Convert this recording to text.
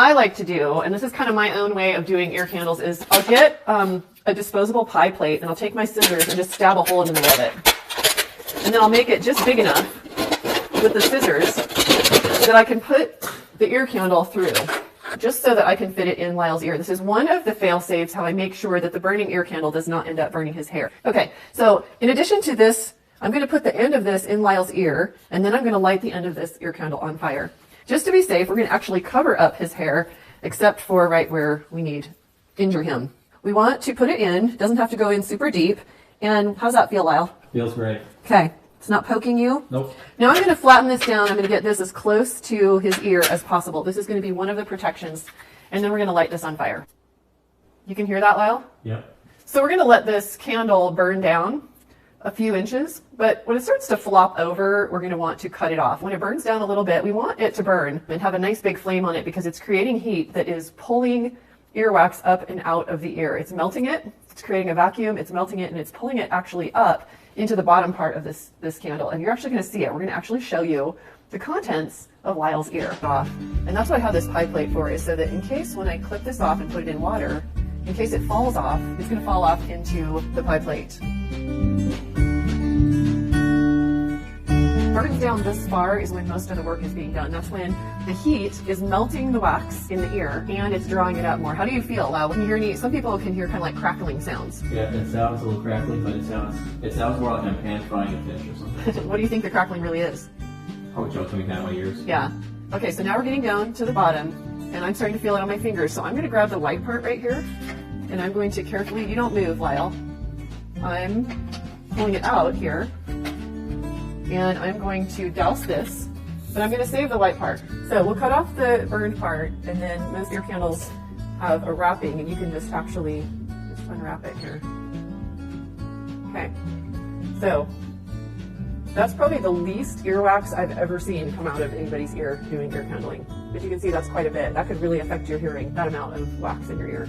I like to do, and this is kind of my own way of doing ear candles, is I'll get a disposable pie plate and I'll take my scissors and just stab a hole in the middle of it. And then I'll make it just big enough with the scissors that I can put the ear candle through, just so that I can fit it in Lyle's ear. This is one of the fail-safes, how I make sure that the burning ear candle does not end up burning his hair. Okay, so in addition to this, I'm going to put the end of this in Lyle's ear, and then I'm going to light the end of this ear candle on fire. Just to be safe, we're going to actually cover up his hair, except for right where we need injure him. We want to put it in, doesn't have to go in super deep. And how's that feel, Lyle? Feels great. Okay, it's not poking you? Nope. Now I'm going to flatten this down. I'm going to get this as close to his ear as possible. This is going to be one of the protections. And then we're going to light this on fire. You can hear that, Lyle? Yep. So we're going to let this candle burn down a few inches, but when it starts to flop over, we're going to want to cut it off. When it burns down a little bit, we want it to burn and have a nice big flame on it, because it's creating heat that is pulling earwax up and out of the ear. It's melting it, it's creating a vacuum, it's melting it, and it's pulling it actually up into the bottom part of this candle. And you're actually going to see it. We're going to actually show you the contents of Lyle's ear off. And that's what I have this pie plate for, is so that in case when I clip this off and put it in water, in case it falls off, it's going to fall off into the pie plate. Burns down this far is when most of the work is being done. That's when the heat is melting the wax in the ear and it's drawing it up more. How do you feel, Lau, when you hear some people can hear kind of like crackling sounds? Yeah, it sounds a little crackly, but it sounds more like I'm pan frying a fish or something. What do you think the crackling really is? Probably choking me down my ears. Yeah. Okay, so now we're getting down to the bottom, and I'm starting to feel it on my fingers. So I'm going to grab the white part right here, and I'm going to carefully, you don't move, Lyle. I'm pulling it out here, and I'm going to douse this, but I'm going to save the white part. So we'll cut off the burned part, and then most ear candles have a wrapping, and you can just actually just unwrap it here. Okay, so that's probably the least earwax I've ever seen come out of anybody's ear doing ear candling. But you can see that's quite a bit. That could really affect your hearing, that amount of wax in your ear.